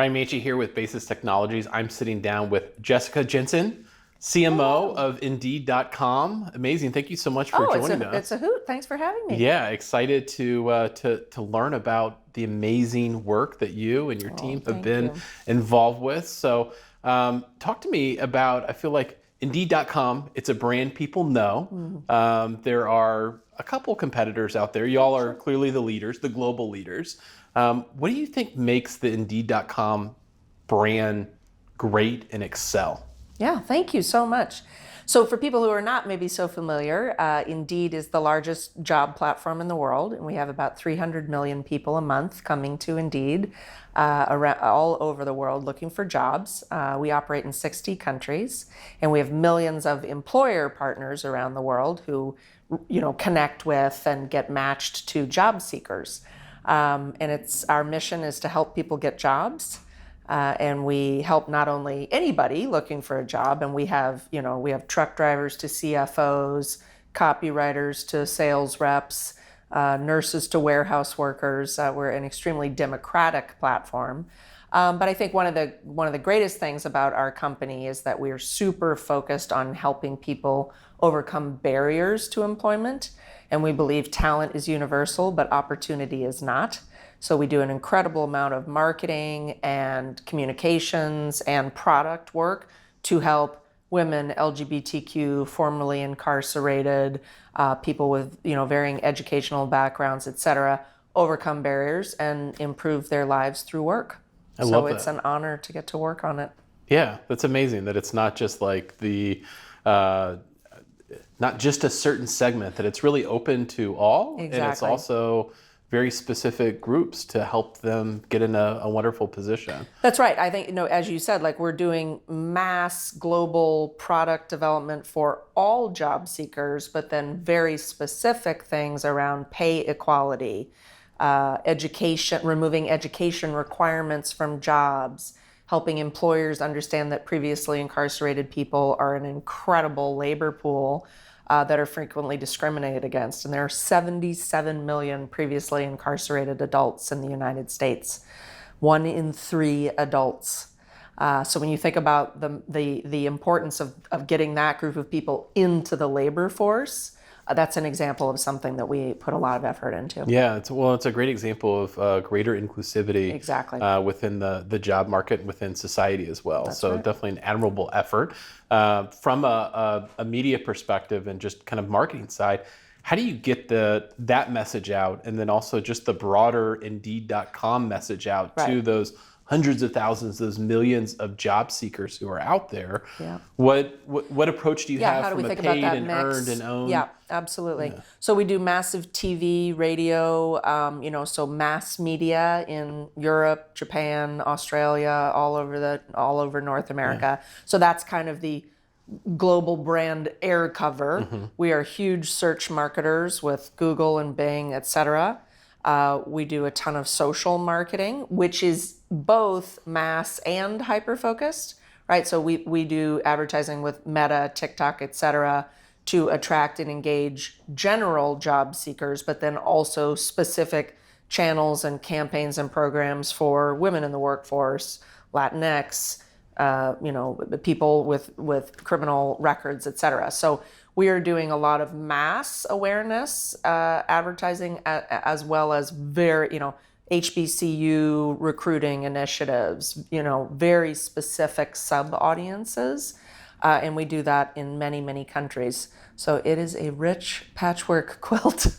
Ryan Manchee here with Basis Technologies. I'm sitting down with Jessica Jensen, CMO of Indeed.com. Amazing. Thank you so much for joining us. It's a hoot. Thanks for having me. Yeah, excited to learn about the amazing work that you and your team have been involved with. So talk to me about, I feel like Indeed.com, it's a brand people know. There are a couple competitors out there. Y'all are clearly the leaders, the global leaders. What do you think makes the Indeed.com brand great and excel? Yeah, thank you so much. So for people who are not maybe so familiar, Indeed is the largest job platform in the world, and we have about 300 million people a month coming to Indeed around, all over the world looking for jobs. We operate in 60 countries, and we have millions of employer partners around the world who, connect with and get matched to job seekers. And our mission is to help people get jobs. And we help not only anybody looking for a job, and we have truck drivers to CFOs, copywriters to sales reps, nurses to warehouse workers. We're an extremely democratic platform. But I think one of the greatest things about our company is that we are super focused on helping people overcome barriers to employment. And we believe talent is universal, but opportunity is not. So we do an incredible amount of marketing and communications and product work to help women, LGBTQ, formerly incarcerated, people with varying educational backgrounds, et cetera, overcome barriers and improve their lives through work. I love that. So it's an honor to get to work on it. Yeah, that's amazing that it's not just like not just a certain segment, that it's really open to all. Exactly. And it's also very specific groups to help them get in a wonderful position. That's right. I think, as you said, like we're doing mass global product development for all job seekers, but then very specific things around pay equality, education, removing education requirements from jobs, helping employers understand that previously incarcerated people are an incredible labor pool that are frequently discriminated against. And there are 77 million previously incarcerated adults in the United States, 1 in 3 adults. So when you think about the importance of getting that group of people into the labor force, that's an example of something that we put a lot of effort into. Yeah, it's a great example of greater inclusivity within the job market and within society as well. That's so right. Definitely an admirable effort. From a media perspective and just kind of marketing side, how do you get that message out, and then also just the broader Indeed.com message out to those hundreds of thousands, those millions of job seekers who are out there? Yeah. What approach do you have how do from we a think about paid that and mix? earned and owned? Yeah, absolutely. So we do massive TV, radio, so mass media in Europe, Japan, Australia, all over North America. So that's kind of the global brand air cover. We are huge search marketers with Google and Bing, et cetera. We do a ton of social marketing, which is both mass and hyper-focused, right? So we do advertising with Meta, TikTok, et cetera, to attract and engage general job seekers, but then also specific channels and campaigns and programs for women in the workforce, Latinx, people with criminal records, et cetera. So we are doing a lot of mass awareness advertising, as well as very, HBCU recruiting initiatives, very specific sub-audiences. And we do that in many, many countries. So it is a rich patchwork quilt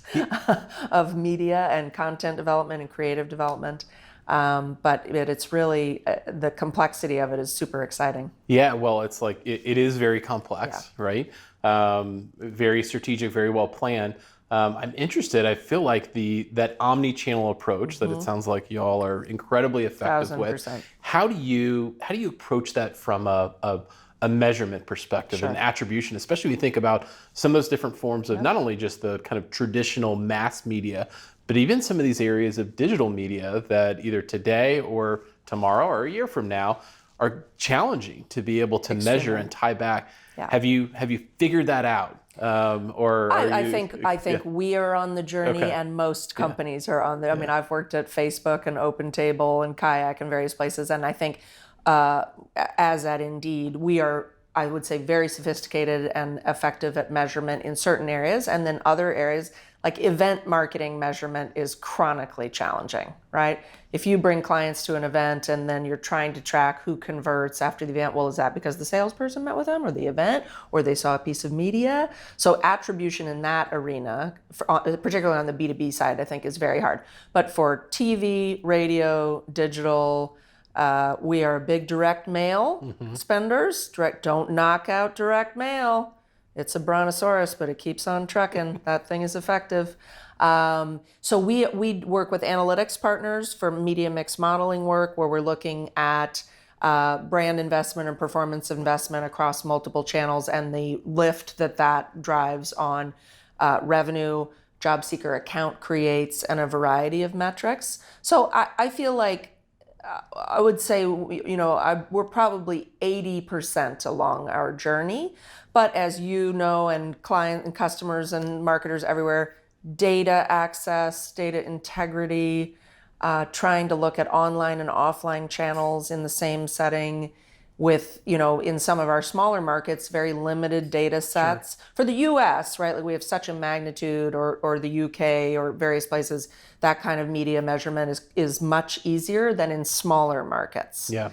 of media and content development and creative development. But it's really, the complexity of it is super exciting. Yeah, well, it's like, it is very complex, right? Very strategic, very well planned. I'm interested, I feel like that omnichannel approach that it sounds like y'all are incredibly effective 1000%. with. How do you approach that from a measurement perspective and attribution, especially when you think about some of those different forms of not only just the kind of traditional mass media, but even some of these areas of digital media that either today or tomorrow or a year from now are challenging to be able to measure and tie back. Yeah. Have you figured that out? Or I think we are on the journey, and most companies are on the. I mean, I've worked at Facebook and OpenTable and Kayak and various places, and I think as at Indeed, we are, I would say, very sophisticated and effective at measurement in certain areas, and then other areas like event marketing measurement is chronically challenging, right? If you bring clients to an event and then you're trying to track who converts after the event, well, is that because the salesperson met with them or the event or they saw a piece of media? So attribution in that arena, particularly on the B2B side, I think is very hard. But for TV, radio, digital, we are big direct mail spenders. Don't knock out direct mail. It's a brontosaurus, but it keeps on trucking. That thing is effective. So we work with analytics partners for media mix modeling work, where we're looking at brand investment and performance investment across multiple channels and the lift that drives on revenue, job seeker account creates, and a variety of metrics. So I feel like I would say, we're probably 80% along our journey. But as you know, and client and customers and marketers everywhere, data access, data integrity, trying to look at online and offline channels in the same setting with, in some of our smaller markets, very limited data sets. Sure. For the US, right, like we have such a magnitude, or the UK or various places, that kind of media measurement is much easier than in smaller markets. Yeah.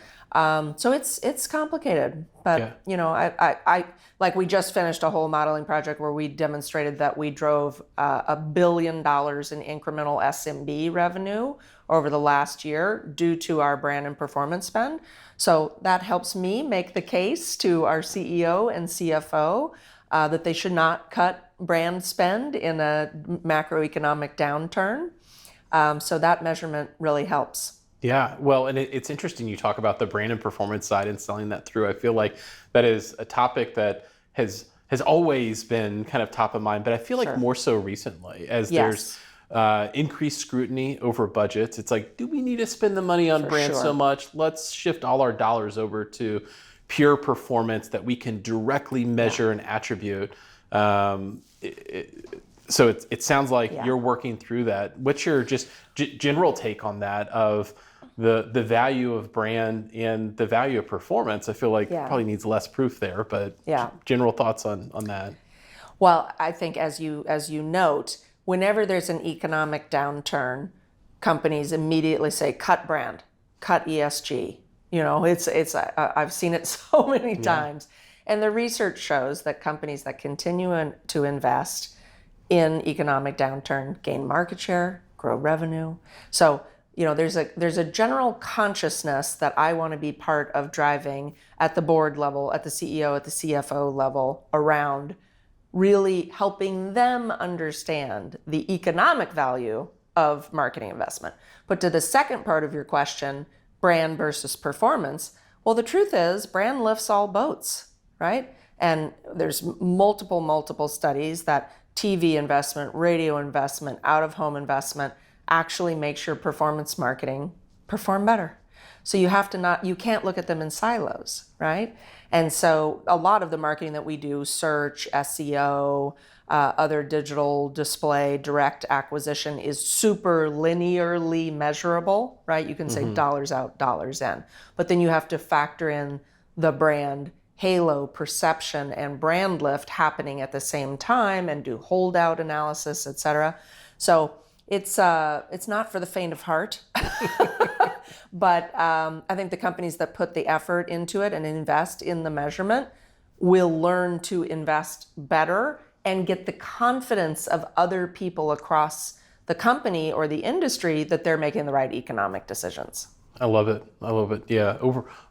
So it's complicated, but I like we just finished a whole modeling project where we demonstrated that we drove $1 billion in incremental SMB revenue over the last year due to our brand and performance spend. So that helps me make the case to our CEO and CFO that they should not cut brand spend in a macroeconomic downturn. So that measurement really helps. Yeah, well, and it's interesting you talk about the brand and performance side and selling that through. I feel like that is a topic that has always been kind of top of mind, but I feel like more so recently as there's increased scrutiny over budgets. It's like, do we need to spend the money on brand so much? Let's shift all our dollars over to pure performance that we can directly measure and attribute. So it sounds like you're working through that. What's your just general take on that of the value of brand and the value of performance? I feel like probably needs less proof there, but general thoughts on that. Well, I think as you note, whenever there's an economic downturn, companies immediately say, cut brand, cut ESG. I've seen it so many times. And the research shows that companies that continue to invest in economic downturn gain market share, grow revenue. So, there's a general consciousness that I want to be part of driving at the board level, at the CEO, at the CFO level, around really helping them understand the economic value of marketing investment. But to the second part of your question, brand versus performance, well, the truth is brand lifts all boats, right? And there's multiple studies that TV investment, radio investment, out-of-home investment actually makes your performance marketing perform better. So you can't look at them in silos, right? And so a lot of the marketing that we do, search, SEO, other digital display, direct acquisition, is super linearly measurable, right? You can say dollars out, dollars in. But then you have to factor in the brand halo, perception, and brand lift happening at the same time, and do holdout analysis, et cetera. So it's not for the faint of heart, but I think the companies that put the effort into it and invest in the measurement will learn to invest better and get the confidence of other people across the company or the industry that they're making the right economic decisions. I love it. Yeah,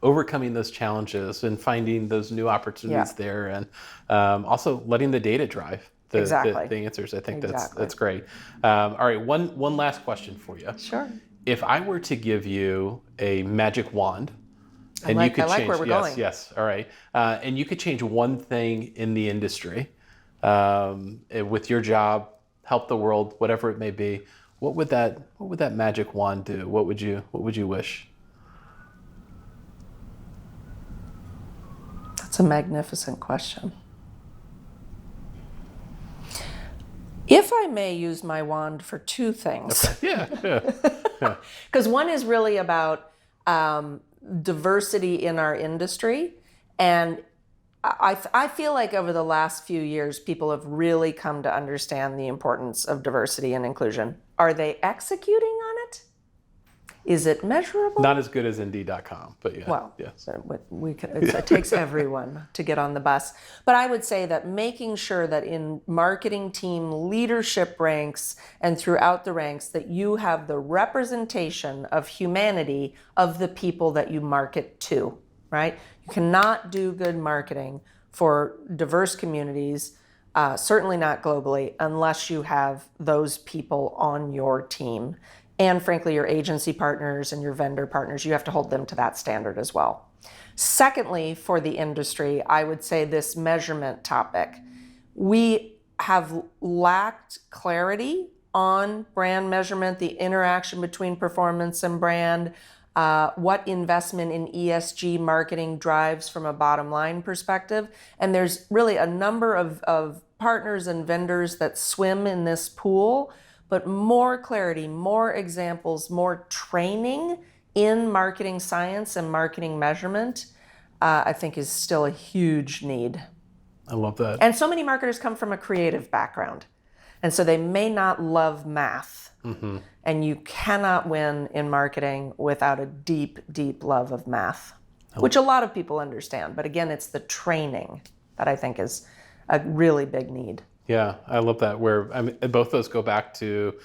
overcoming those challenges and finding those new opportunities there, and also letting the data drive the answers. I think that's great. All right, one last question for you. Sure. If I were to give you a magic wand, I like where we're going. Yes. All right, and you could change one thing in the industry with your job, help the world, whatever it may be. What would that magic wand do? What would you wish? It's a magnificent question. If I may use my wand for two things. Okay. Yeah. Because one is really about diversity in our industry. And I feel like over the last few years, people have really come to understand the importance of diversity and inclusion. Are they executing on it? Is it measurable? Not as good as Indeed.com, but yeah. Well, yes. it takes everyone to get on the bus. But I would say that making sure that in marketing team leadership ranks and throughout the ranks that you have the representation of humanity of the people that you market to, right? You cannot do good marketing for diverse communities, certainly not globally, unless you have those people on your team. And frankly, your agency partners and your vendor partners, you have to hold them to that standard as well. Secondly, for the industry, I would say this measurement topic. We have lacked clarity on brand measurement, the interaction between performance and brand, what investment in ESG marketing drives from a bottom line perspective. And there's really a number of partners and vendors that swim in this pool. But more clarity, more examples, more training in marketing science and marketing measurement, I think is still a huge need. I love that. And so many marketers come from a creative background. And so they may not love math. Mm-hmm. And you cannot win in marketing without a deep, deep love of math, which a lot of people understand. But again, it's the training that I think is a really big need. Yeah, I love that. Where both those go back to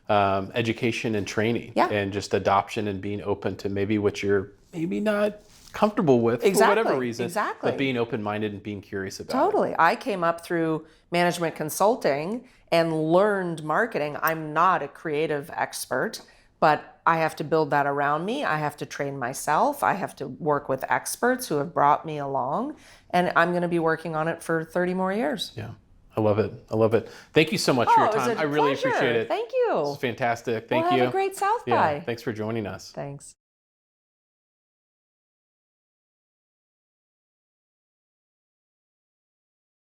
education and training, and just adoption and being open to maybe what you're maybe not comfortable with for whatever reason, but being open-minded and being curious about it. Totally. I came up through management consulting and learned marketing. I'm not a creative expert, but I have to build that around me. I have to train myself. I have to work with experts who have brought me along, and I'm going to be working on it for 30 more years. Yeah. I love it. I love it. Thank you so much for your time. I really appreciate it. Thank you. It's fantastic. Thank you. Have a great South by. Yeah, thanks for joining us. Thanks.